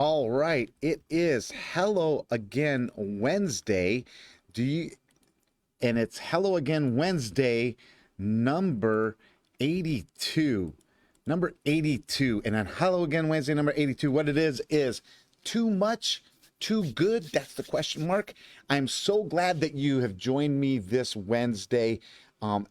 All right, it is Hello Again Wednesday. Do you and it's Hello Again Wednesday number 82. Number 82. And on Hello Again Wednesday number 82, what it is too much, too good? That's the question mark. I'm so glad that you have joined me this Wednesday.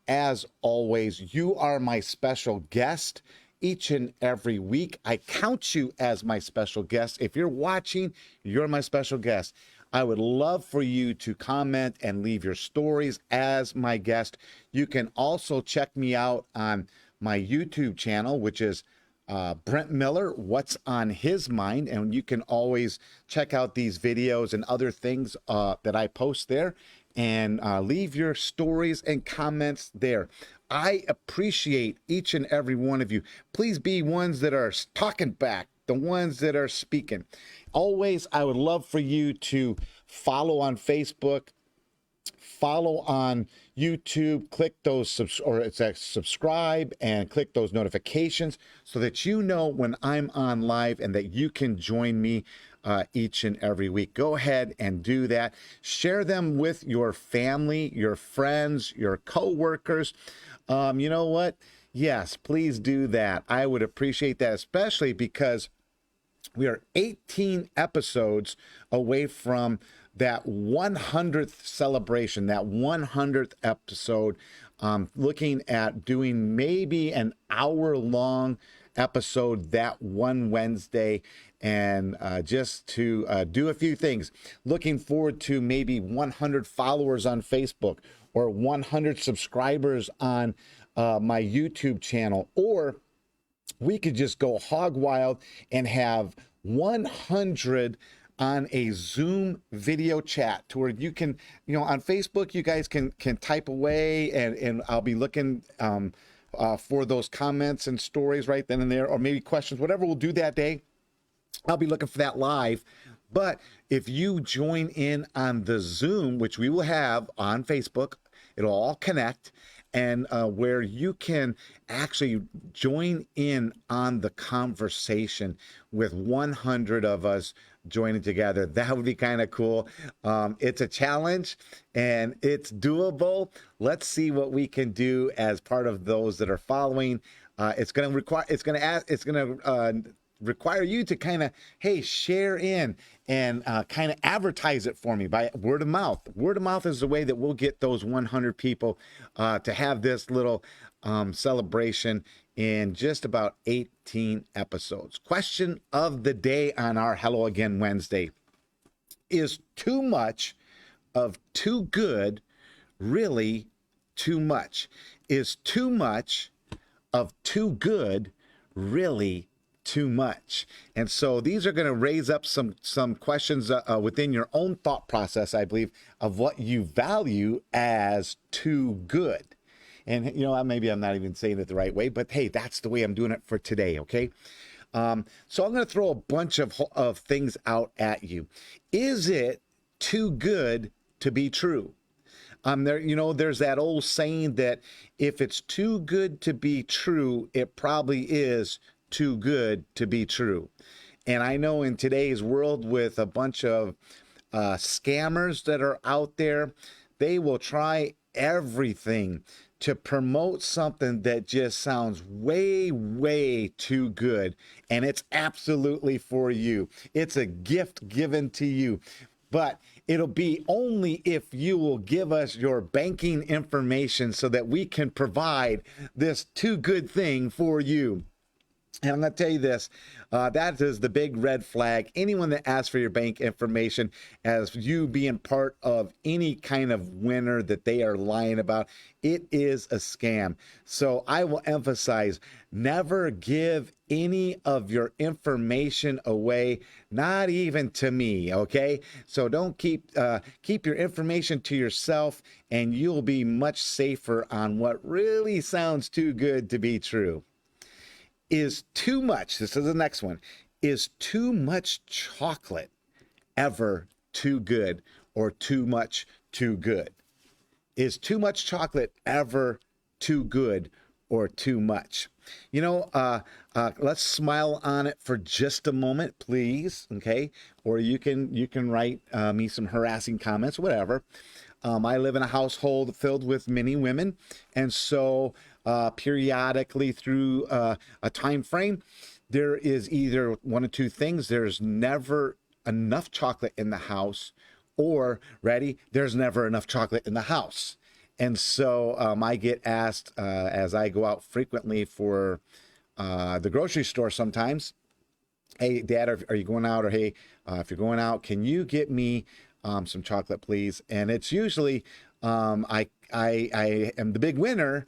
As always, you are my special guest each and every week. I count you as my special guest. If you're watching, you're my special guest. I would love for you to comment and leave your stories as my guest. You can also check me out on my YouTube channel, which is Brent Miller, What's on His Mind. And you can always check out these videos and other things that I post there, and leave your stories and comments there. I appreciate each and every one of you. Please be ones that are talking back, the ones that are speaking. Always, I would love for you to follow on Facebook, follow on YouTube, click those subscribe and click those notifications so that you know when I'm on live and that you can join me each and every week. Go ahead and do that. Share them with your family, your friends, your coworkers. You know what? Yes, please do that. I would appreciate that, especially because we are 18 episodes away from that 100th celebration, that 100th episode. Looking at doing maybe an hour-long episode that one Wednesday, and just to do a few things. Looking forward to maybe 100 followers on Facebook or 100 subscribers on my YouTube channel, or we could just go hog wild and have 100 on a Zoom video chat to where you can, on Facebook, you guys can type away, and I'll be looking for those comments and stories right then and there, or maybe questions, whatever we'll do that day. I'll be looking for that live. But if you join in on the Zoom, which we will have on Facebook, it'll all connect, and where you can actually join in on the conversation with 100 of us joining together. That would be kind of cool. It's a challenge and it's doable. Let's see what we can do as part of those that are following. It's going to require you to kind of, hey, share in and kind of advertise it for me by word of mouth. Word of mouth is the way that we'll get those 100 people to have this little celebration in just about 18 episodes. Question of the day on our Hello Again Wednesday: is too much of too good really too much? Is too much of too good really too much? And so these are going to raise up some questions within your own thought process, I believe, of what you value as too good. And maybe I'm not even saying it the right way, but hey, that's the way I'm doing it for today. Okay. So I'm going to throw a bunch of things out at you. Is it too good to be true? There's that old saying that if it's too good to be true, it probably is too good to be true. And I know in today's world, with a bunch of scammers that are out there, they will try everything to promote something that just sounds way, way too good. And it's absolutely for you. It's a gift given to you. But it'll be only if you will give us your banking information so that we can provide this too good thing for you. And I'm going to tell you this, that is the big red flag. Anyone that asks for your bank information as you being part of any kind of winner that they are lying about, it is a scam. So I will emphasize, never give any of your information away, not even to me, okay? So don't keep your information to yourself, and you'll be much safer on what really sounds too good to be true. Is too much, this is the next one, is too much chocolate ever too good, or too much too good? Is too much chocolate ever too good, or too much? Let's smile on it for just a moment, please. Okay, or you can write me some harassing comments, whatever. I live in a household filled with many women, and so periodically through a time frame, there is either one of two things. There's never enough chocolate in the house, or ready, there's never enough chocolate in the house. And so I get asked as I go out frequently for the grocery store sometimes, hey, Dad, are you going out? Or hey, if you're going out, can you get me some chocolate, please? And it's usually I am the big winner.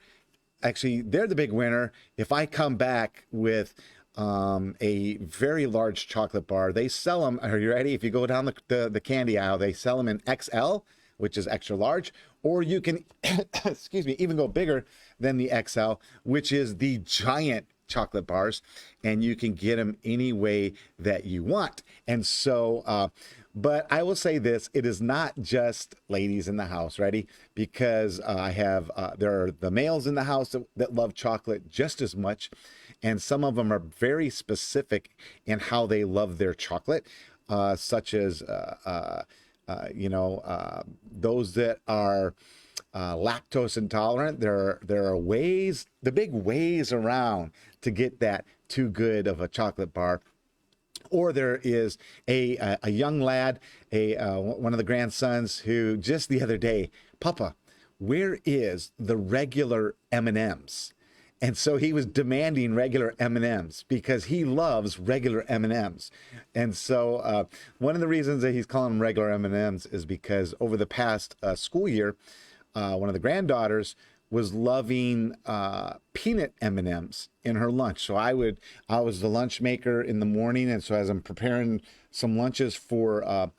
Actually, they're the big winner if I come back with a very large chocolate bar. They sell them. Are you ready? If you go down the candy aisle, they sell them in XL, which is extra large, or you can, excuse me, even go bigger than the XL, which is the giant chocolate bars, and you can get them any way that you want. And so, but I will say this, it is not just ladies in the house, ready? Because I have, there are the males in the house that love chocolate just as much. And some of them are very specific in how they love their chocolate, such as, those that are lactose intolerant. There are ways, the big ways around to get that too good of a chocolate bar. Or there is a young lad, one of the grandsons, who just the other day, Papa, where is the regular M&Ms? And so he was demanding regular M&Ms because he loves regular M&Ms. And so one of the reasons that he's calling them regular M&Ms is because over the past school year, one of the granddaughters was loving peanut M&Ms in her lunch. So I was the lunch maker in the morning, and so as I'm preparing some lunches for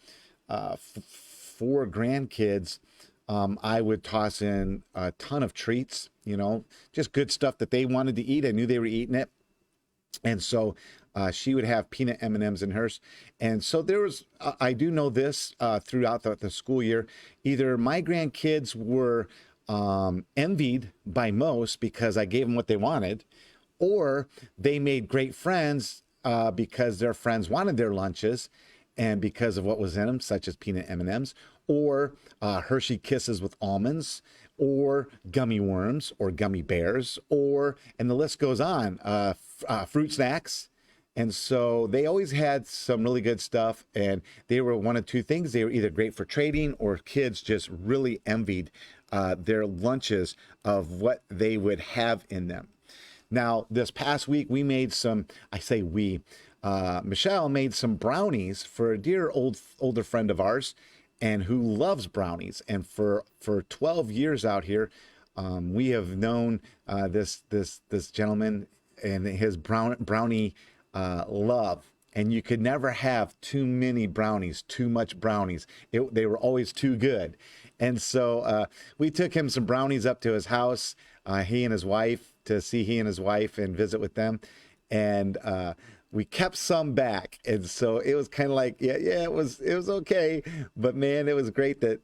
4 grandkids, I would toss in a ton of treats, just good stuff that they wanted to eat. I knew they were eating it. And so she would have peanut M&Ms in hers. And so there was, I do know this throughout the school year, either my grandkids were envied by most because I gave them what they wanted, or they made great friends because their friends wanted their lunches and because of what was in them, such as peanut M&Ms, or Hershey Kisses with almonds, or gummy worms, or gummy bears, and the list goes on, fruit snacks. And so they always had some really good stuff, and they were one of two things. They were either great for trading, or kids just really envied their lunches of what they would have in them. Now, this past week, we made some, I say we, Michelle made some brownies for a dear older friend of ours, and who loves brownies. And for 12 years out here, we have known this gentleman and his brownie love. And you could never have too many brownies, too much brownies. They were always too good. And so we took him some brownies up to his house, he and his wife, to see he and his wife and visit with them. And we kept some back. And so it was kind of like, yeah, it was okay. But man, it was great that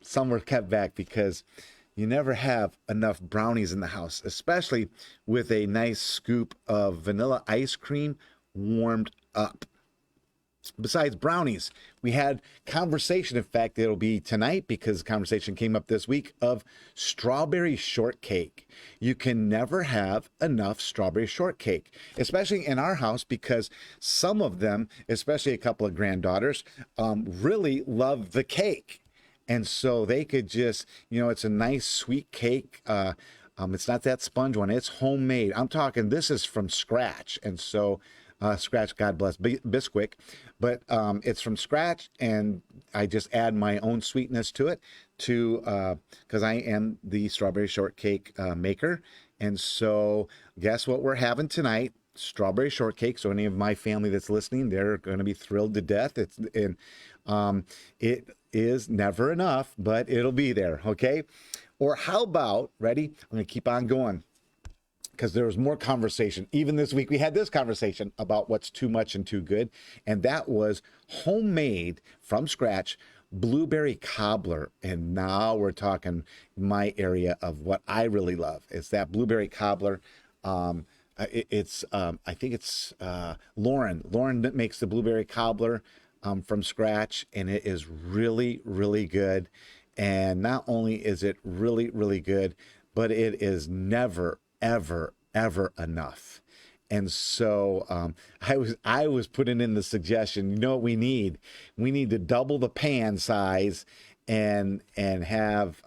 some were kept back, because you never have enough brownies in the house, especially with a nice scoop of vanilla ice cream warmed up. Besides brownies, we had conversation. In fact, it'll be tonight, because conversation came up this week, of strawberry shortcake. You can never have enough strawberry shortcake, especially in our house, because some of them, especially a couple of granddaughters, really love the cake. And so they could just, it's a nice sweet cake. It's not that sponge one. It's homemade. I'm talking, this is from scratch. And so scratch, God bless Bisquick, but it's from scratch, and I just add my own sweetness to it, because I am the strawberry shortcake maker. And so guess what we're having tonight? Strawberry shortcake. So any of my family that's listening, they're going to be thrilled to death. It is never enough, but it'll be there. Okay. Or how about, ready? I'm going to keep on going, because there was more conversation. Even this week, we had this conversation about what's too much and too good. And that was homemade from scratch blueberry cobbler. And now we're talking my area of what I really love. It's that blueberry cobbler. I think it's Lauren that makes the blueberry cobbler from scratch, and it is really, really good. And not only is it really, really good, but it is never, ever, ever enough. And so I was putting in the suggestion. You know what we need? We need to double the pan size and have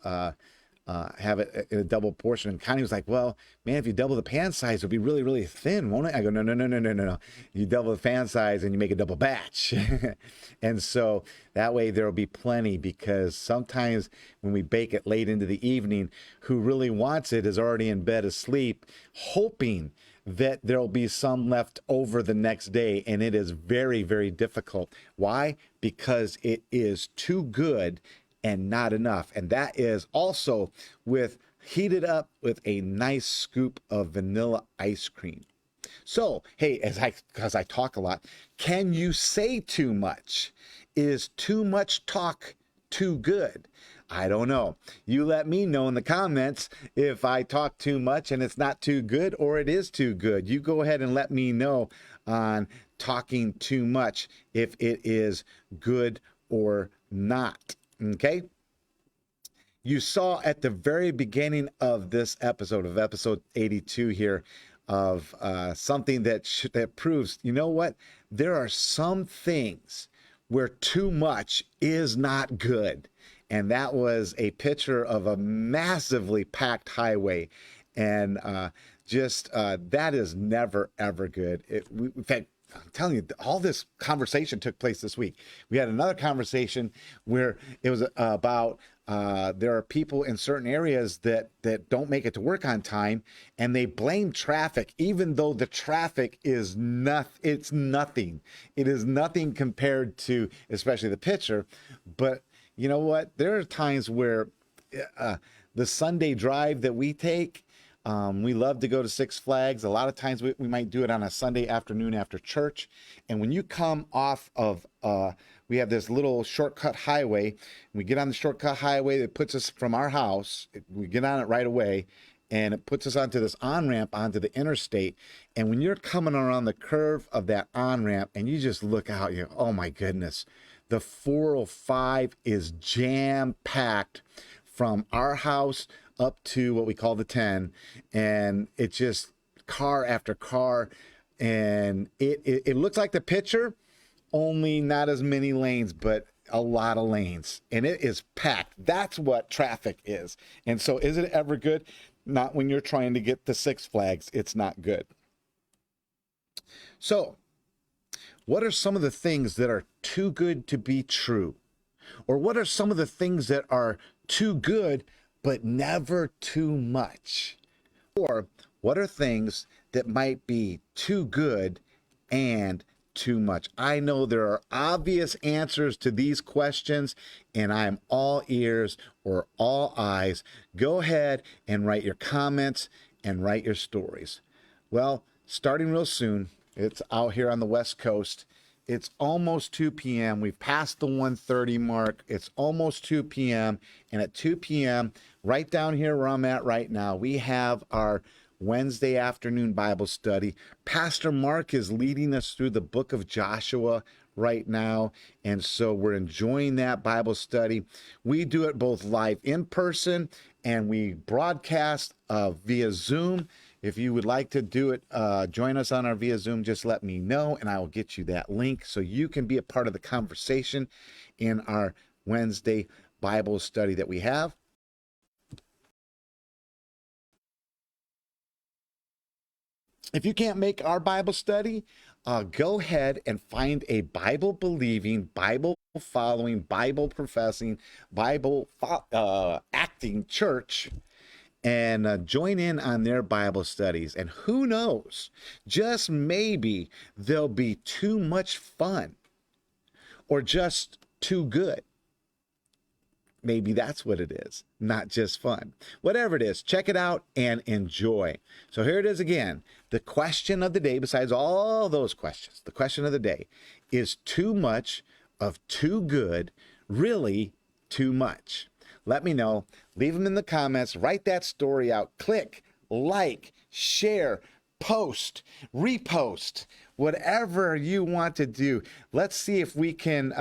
it in a double portion. And Connie was like, "Well, man, if you double the pan size, it'll be really, really thin, won't it?" I go, "No, no, no, no, no, no, no. You double the pan size and you make a double batch." And so that way there'll be plenty, because sometimes when we bake it late into the evening, who really wants it is already in bed asleep, hoping that there'll be some left over the next day. And it is very, very difficult. Why? Because it is too good and not enough. And that is also with heated up with a nice scoop of vanilla ice cream. So, hey, because I talk a lot, can you say too much? Is too much talk too good? I don't know. You let me know in the comments if I talk too much and it's not too good, or it is too good. You go ahead and let me know on talking too much, if it is good or not. Okay? You saw at the very beginning of this episode, of episode 82 here, of something that proves, you know what? There are some things where too much is not good. And that was a picture of a massively packed highway. And that is never, ever good. In fact, I'm telling you, all this conversation took place this week. We had another conversation where it was about there are people in certain areas that don't make it to work on time, and they blame traffic, even though the traffic is it's nothing. It is nothing compared to, especially the picture. But you know what? There are times where the Sunday drive that we take, we love to go to Six Flags. A lot of times we might do it on a Sunday afternoon after church. And when you come off of, we have this little shortcut highway. We get on the shortcut highway that puts us from our house. We get on it right away, and it puts us onto this on-ramp onto the interstate. And when you're coming around the curve of that on-ramp and you just look out, you go, oh my goodness, the 405 is jam-packed from our house up to what we call the 10, and it's just car after car, and it looks like the picture, only not as many lanes, but a lot of lanes, and it is packed. That's what traffic is. And so is it ever good? Not when you're trying to get to Six Flags. It's not good. So what are some of the things that are too good to be true? Or what are some of the things that are too good but never too much? Or what are things that might be too good and too much? I know there are obvious answers to these questions, and I'm all ears or all eyes. Go ahead and write your comments and write your stories. Well, starting real soon, it's out here on the West Coast. It's almost 2 p.m. We've passed the 1:30 mark. It's almost 2 p.m. And at 2 p.m., right down here where I'm at right now, we have our Wednesday afternoon Bible study. Pastor Mark is leading us through the book of Joshua right now. And so we're enjoying that Bible study. We do it both live in person, and we broadcast via Zoom. If you would like to do it, join us on our via Zoom, just let me know, and I will get you that link so you can be a part of the conversation in our Wednesday Bible study that we have. If you can't make our Bible study, go ahead and find a Bible-believing, Bible-following, Bible-professing, Bible-acting church, and join in on their Bible studies. And who knows, just maybe they'll be too much fun or just too good. Maybe that's what it is, not just fun. Whatever it is, check it out and enjoy. So here it is again. The question of the day, besides all those questions, the question of the day is too much of too good really too much? Let me know. Leave them in the comments. Write that story out. Click, like, share, post, repost, whatever you want to do. Let's see if we can,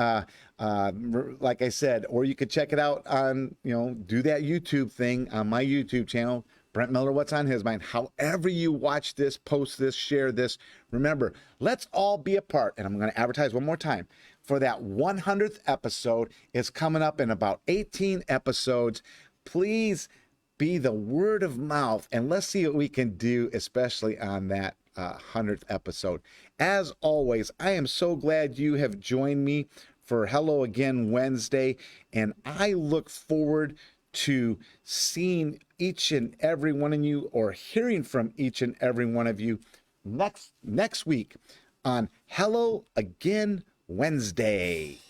like I said, or you could check it out on, do that YouTube thing on my YouTube channel, Brent Miller, What's on His Mind. However you watch this, post this, share this, remember, let's all be a part. And I'm going to advertise one more time for that 100th episode. It's coming up in about 18 episodes. Please be the word of mouth, and let's see what we can do, especially on that 100th episode. As always, I am so glad you have joined me for Hello Again Wednesday, and I look forward to seeing each and every one of you, or hearing from each and every one of you next week on Hello Again Wednesday.